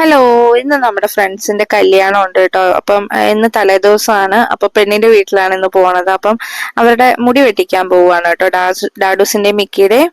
Hello, ഇന്ന് നമ്മുടെ ഫ്രണ്ട്സിന്റെ കല്യാണം ഉണ്ട് കേട്ടോ. അപ്പം ഇന്ന് തലേദിവസമാണ്. അപ്പൊ പെണ്ണിന്റെ വീട്ടിലാണ് ഇന്ന് പോണത്. അപ്പം അവരുടെ മുടി വെട്ടിക്കാൻ പോവുകയാണ് കേട്ടോ, ഡാഡൂസിന്റെയും മിക്കിയുടെയും.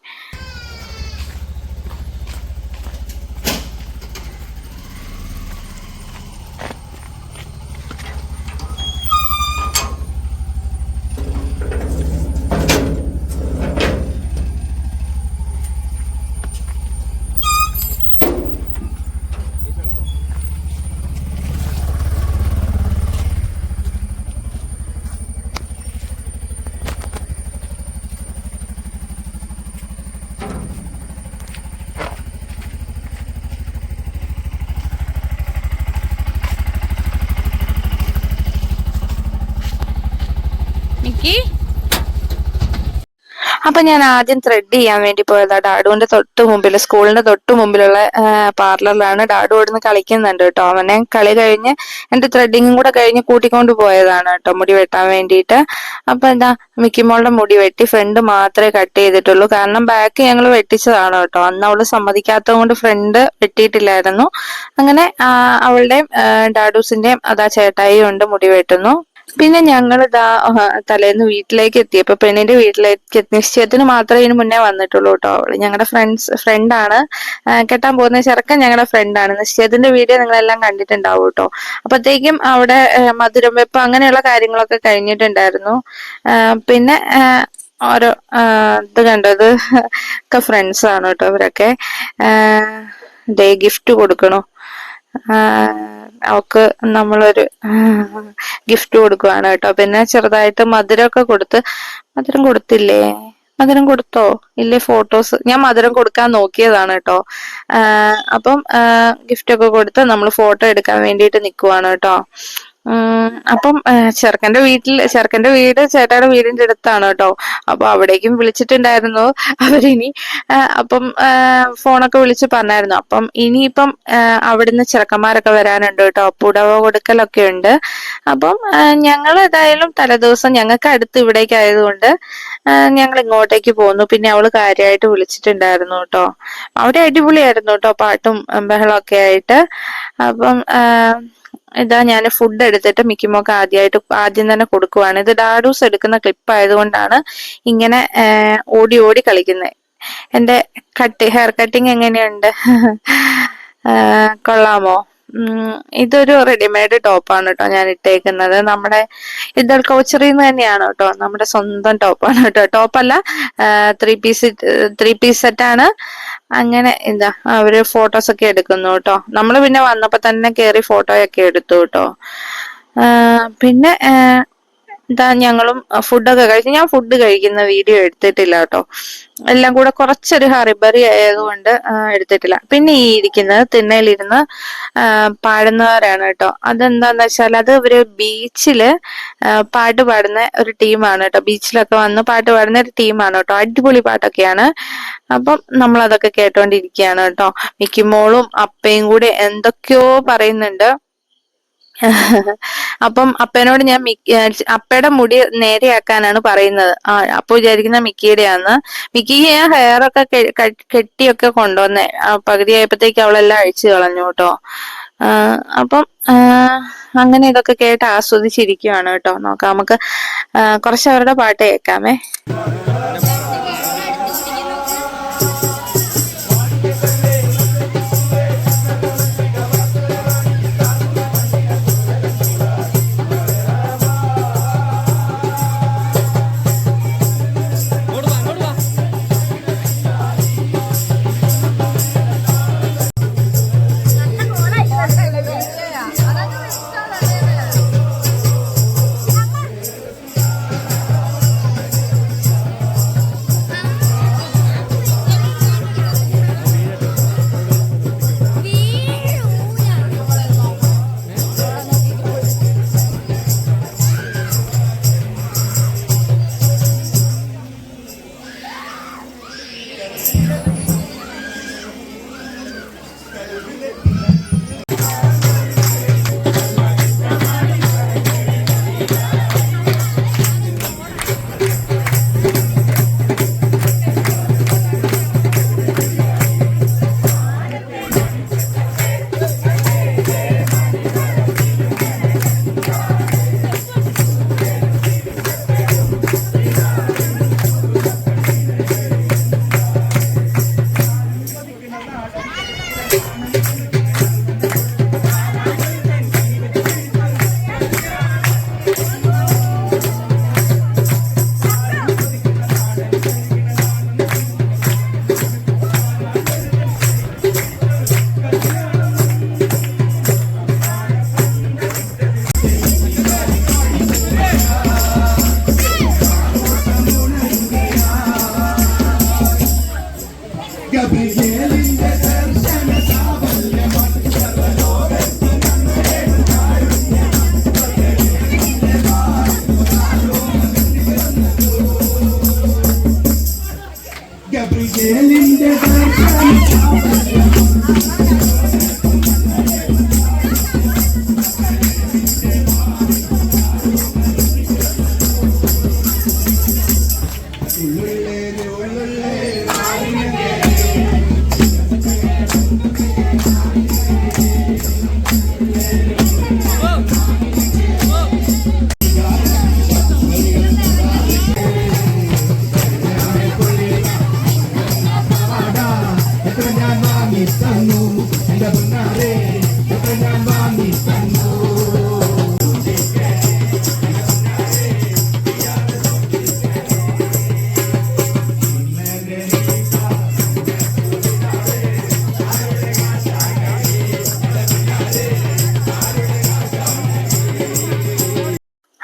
മിക്കി, അപ്പൊ ഞാൻ ആദ്യം ത്രെഡ് ചെയ്യാൻ വേണ്ടി പോയതാ. ഡാഡുവിന്റെ തൊട്ട് മുമ്പിൽ, സ്കൂളിന്റെ തൊട്ട് മുമ്പിലുള്ള പാർലറിലാണ്. ഡാഡു ഇവിടുന്ന് കളിക്കുന്നുണ്ട് കേട്ടോ. അവനെ കളി കഴിഞ്ഞ് എന്റെ ത്രെഡിങ്ങും കൂടെ കഴിഞ്ഞ് കൂട്ടിക്കൊണ്ട് പോയതാണ് കേട്ടോ മുടി വെട്ടാൻ വേണ്ടിയിട്ട്. അപ്പൊ എന്താ, മിക്കിമോളുടെ മുടി വെട്ടി, ഫ്രണ്ട് മാത്രമേ കട്ട് ചെയ്തിട്ടുള്ളൂ. കാരണം ബാക്ക് ഞങ്ങൾ വെട്ടിച്ചതാണ് കേട്ടോ. അന്ന് അവള് സമ്മതിക്കാത്തത് കൊണ്ട് ഫ്രണ്ട് വെട്ടിയിട്ടില്ലായിരുന്നു. അങ്ങനെ അവളുടെയും ഡാഡൂസിന്റെയും അതാ ചേട്ടായി ഉണ്ട് മുടി വെട്ടുന്നു. പിന്നെ ഞങ്ങൾ ഇതാ തലേന്ന് വീട്ടിലേക്ക് എത്തിയപ്പോ പെണ്ണിന്റെ വീട്ടിലേക്ക് നിശ്ചയത്തിന് മാത്രമേ ഇതിന് മുന്നേ വന്നിട്ടുള്ളൂ കേട്ടോ. അവള് ഞങ്ങളുടെ ഫ്രണ്ടാണ്. കെട്ടാൻ പോകുന്ന ചെറുക്കൻ ഞങ്ങളുടെ ഫ്രണ്ടാണ്. നിശ്ചയത്തിന്റെ വീഡിയോ നിങ്ങളെല്ലാം കണ്ടിട്ടുണ്ടാവും കേട്ടോ. അപ്പത്തേക്കും അവിടെ മധുരം വെപ്പ് അങ്ങനെയുള്ള കാര്യങ്ങളൊക്കെ കഴിഞ്ഞിട്ടുണ്ടായിരുന്നു. പിന്നെ ഓരോ ഇത് കണ്ടത് ഒക്കെ ഫ്രണ്ട്സ് ആണ് കേട്ടോ. ഇവരൊക്കെ ഡേ ഗിഫ്റ്റ് കൊടുക്കണു. അവക്ക് നമ്മളൊരു ഗിഫ്റ്റ് കൊടുക്കുവാണ് കേട്ടോ. പിന്നെ ചെറുതായിട്ട് മധുരമൊക്കെ കൊടുത്ത്. മധുരം കൊടുത്തില്ലേ? മധുരം കൊടുത്തോ ഇല്ലേ? ഫോട്ടോസ് ഞാൻ മധുരം കൊടുക്കാൻ നോക്കിയതാണ് കേട്ടോ. അപ്പം ഗിഫ്റ്റ് ഒക്കെ കൊടുത്ത് നമ്മൾ ഫോട്ടോ എടുക്കാൻ വേണ്ടിയിട്ട് നിക്കുവാണ് കേട്ടോ. അപ്പം ചെറുക്കന്റെ വീട് ചേട്ടായുടെ വീടിന്റെ അടുത്താണ് കേട്ടോ. അപ്പൊ അവിടേക്കും വിളിച്ചിട്ടുണ്ടായിരുന്നു അവരിനി. അപ്പം ഫോണൊക്കെ വിളിച്ച് പറഞ്ഞായിരുന്നു. അപ്പം ഇനിയിപ്പം അവിടുന്ന് ചെറുക്കന്മാരൊക്കെ വരാനുണ്ട് കേട്ടോ. പുടവ കൊടുക്കലൊക്കെ ഉണ്ട്. അപ്പം ഞങ്ങൾ ഏതായാലും തലേദിവസം ഞങ്ങൾക്ക് അടുത്ത് ഇവിടേക്ക് ആയതുകൊണ്ട് ഞങ്ങൾ ഇങ്ങോട്ടേക്ക് പോന്നു. പിന്നെ അവള് കാര്യമായിട്ട് വിളിച്ചിട്ടുണ്ടായിരുന്നു കേട്ടോ. അവിടെ അടിപൊളിയായിരുന്നു കേട്ടോ, പാട്ടും ബഹളമൊക്കെ ആയിട്ട്. അപ്പം ഇതാ ഞാൻ ഫുഡ് എടുത്തിട്ട് മിക്കിമോക്ക് ആദ്യം തന്നെ കൊടുക്കുവാണ്. ഇത് ഡാഡൂസ് എടുക്കുന്ന ക്ലിപ്പ് ആയതുകൊണ്ടാണ് ഇങ്ങനെ ഓടി ഓടി കളിക്കുന്നത്. എന്റെ ഹെയർ കട്ടിങ് എങ്ങനെയുണ്ട്? കൊള്ളാമോ? ഇതൊരു റെഡിമെയ്ഡ് ടോപ്പാണ് കേട്ടോ ഞാൻ ഇട്ടേക്കുന്നത്. നമ്മുടെ ഇതൾ കോച്ചറിന്ന് തന്നെയാണ് കേട്ടോ. നമ്മുടെ സ്വന്തം ടോപ്പാണ് കേട്ടോ. ടോപ്പല്ല, ത്രീ പീസ് സെറ്റാണ്. അങ്ങനെ എന്താ അവര് ഫോട്ടോസ് ഒക്കെ എടുക്കുന്നു കേട്ടോ. നമ്മള് പിന്നെ വന്നപ്പോ തന്നെ കേറി ഫോട്ടോയൊക്കെ എടുത്തു കേട്ടോ. പിന്നെ ഇതാ ഞങ്ങളും ഫുഡൊക്കെ കഴിച്ചു. ഞാൻ ഫുഡ് കഴിക്കുന്ന വീഡിയോ എടുത്തിട്ടില്ല കേട്ടോ. എല്ലാം കൂടെ കുറച്ചൊരു ഹറിബറി ആയതുകൊണ്ട് എടുത്തിട്ടില്ല. പിന്നെ ഈ ഇരിക്കുന്നത് തിണ്ണയിലിരുന്ന് പാടുന്നവരാണ് കേട്ടോ. അതെന്താന്ന് വെച്ചാൽ അത് ഇവര് ബീച്ചില് പാട്ട് പാടുന്ന ഒരു ടീമാണ് കേട്ടോ. ബീച്ചിലൊക്കെ വന്ന് പാട്ട് പാടുന്ന ഒരു ടീമാണ് കേട്ടോ. അടിപൊളി പാട്ടൊക്കെയാണ്. അപ്പം നമ്മൾ അതൊക്കെ കേട്ടോണ്ടിരിക്കുകയാണ് കേട്ടോ. മിക്കിമോളും അപ്പയും കൂടെ എന്തൊക്കെയോ പറയുന്നുണ്ട്. അപ്പം അപ്പനോട് ഞാൻ അപ്പയുടെ മുടി നേരെയാക്കാനാണ് പറയുന്നത്. അപ്പൊ വിചാരിക്കുന്ന മിക്കിയുടെയാന്ന്. മിക്കിക്ക് ഞാൻ ഹെയർ ഒക്കെ കെട്ടിയൊക്കെ കൊണ്ടുവന്നേ. പകുതി ആയപ്പോഴത്തേക്ക് അവളെല്ലാം അഴിച്ചു കളഞ്ഞു കേട്ടോ. അപ്പം അങ്ങനെ ഇതൊക്കെ കേട്ട് ആസ്വദിച്ചിരിക്കുവാണ് കേട്ടോ. നോക്കാം, നമുക്ക് കുറച്ച് അവരുടെ പാട്ട് കേൾക്കാമേ.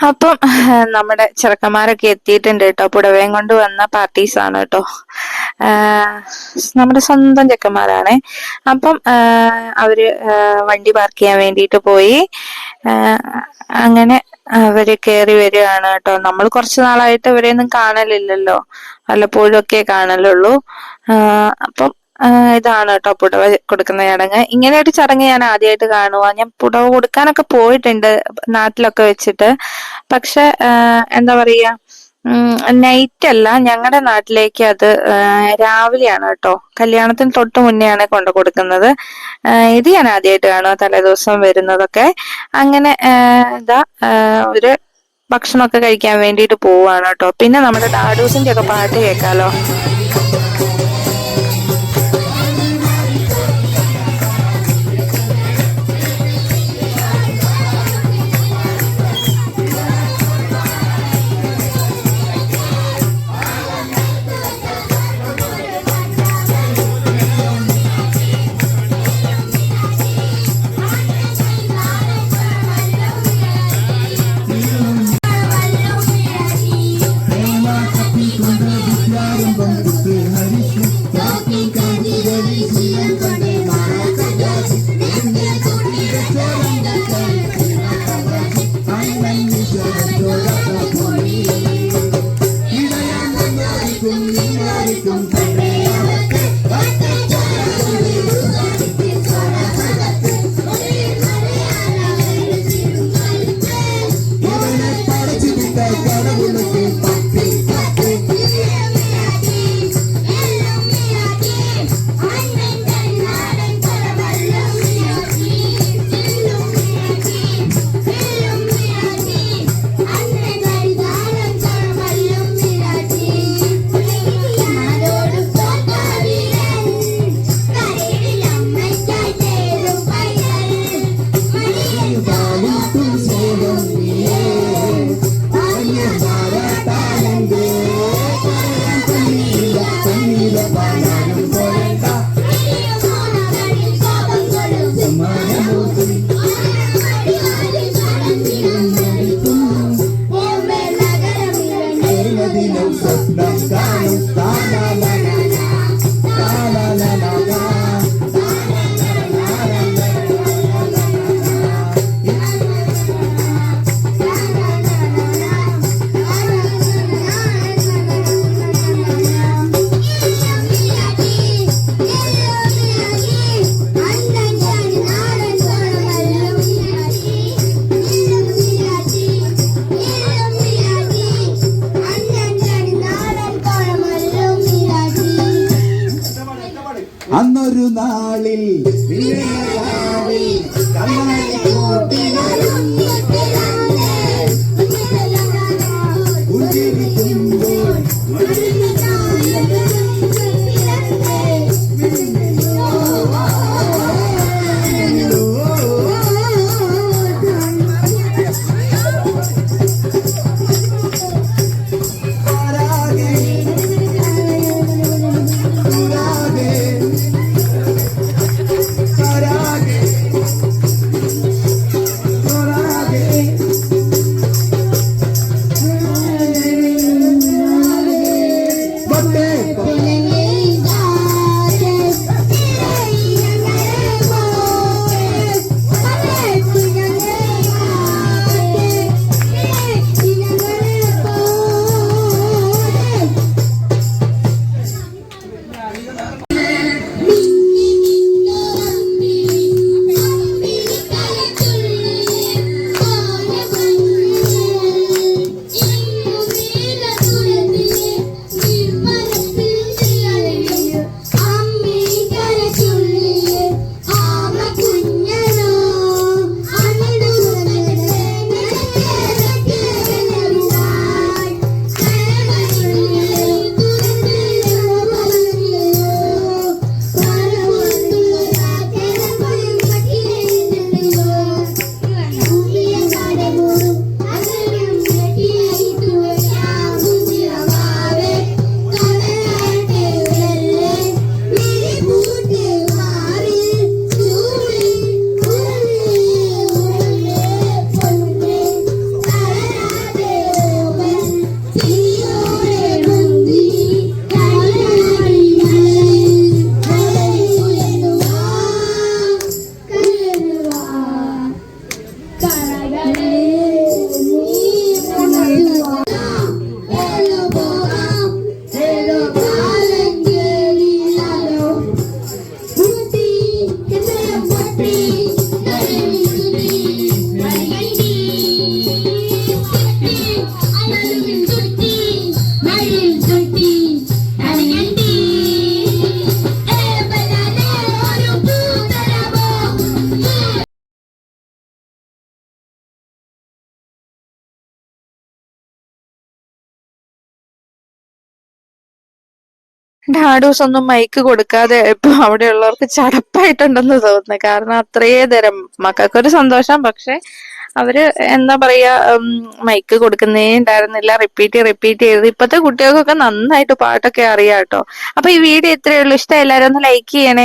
അപ്പം നമ്മുടെ ചെറുക്കന്മാരൊക്കെ എത്തിയിട്ടുണ്ട് കേട്ടോ. പുടവയും കൊണ്ട് വന്ന പാർട്ടീസാണ് കേട്ടോ. നമ്മുടെ സ്വന്തം ചെക്കന്മാരാണേ. അപ്പം അവര് വണ്ടി പാർക്ക് ചെയ്യാൻ വേണ്ടിയിട്ട് പോയി. അങ്ങനെ അവര് കയറി വരികയാണ് കേട്ടോ. നമ്മൾ കുറച്ചു നാളായിട്ട് ഇവരെയൊന്നും കാണലില്ലല്ലോ, വല്ലപ്പോഴും ഒക്കെ കാണലുള്ളൂ. അപ്പം ഇതാണ് കേട്ടോ പുടവ കൊടുക്കുന്ന ചടങ്ങ്. ഇങ്ങനെ ഒരു ചടങ്ങ് ഞാൻ ആദ്യമായിട്ട് കാണുക. ഞാൻ പുടവ കൊടുക്കാനൊക്കെ പോയിട്ടുണ്ട് നാട്ടിലൊക്കെ വെച്ചിട്ട്. പക്ഷെ എന്താ പറയാ, നൈറ്റ് അല്ല, ഞങ്ങളുടെ നാട്ടിലേക്ക് അത് രാവിലെയാണ് കേട്ടോ. കല്യാണത്തിന് തൊട്ട് മുന്നെയാണ് കൊണ്ട് കൊടുക്കുന്നത്. ഇത് ഞാൻ ആദ്യമായിട്ട് കാണുക, തലേദിവസം വരുന്നതൊക്കെ. അങ്ങനെ ഒരു ഭക്ഷണമൊക്കെ കഴിക്കാൻ വേണ്ടിയിട്ട് പോവാണ് കേട്ടോ. പിന്നെ നമ്മുടെ ഡാഡൂസിന്റെ ഒക്കെ പാട്ട് കേൾക്കാലോ. അന്നൊരു നാളിൽ ഡാഡൂസ് ഒന്നും മൈക്ക് കൊടുക്കാതെ ഇപ്പൊ അവിടെയുള്ളവർക്ക് ചടപ്പായിട്ടുണ്ടെന്ന് തോന്നുന്നു. കാരണം അത്രയേ തരം മക്കൾക്കൊരു സന്തോഷം, പക്ഷെ അവര് എന്താ പറയാ, മൈക്ക് കൊടുക്കുന്നേ ഉണ്ടായിരുന്നില്ല. റിപ്പീറ്റ് ചെയ്ത് ഇപ്പത്തെ കുട്ടികൾക്കൊക്കെ നന്നായിട്ട് പാട്ടൊക്കെ അറിയാം കേട്ടോ. അപ്പൊ ഈ വീഡിയോ ഇത്രയേ ഉള്ളൂ. ഇഷ്ടം എല്ലാരും ഒന്ന് ലൈക്ക് ചെയ്യണേ.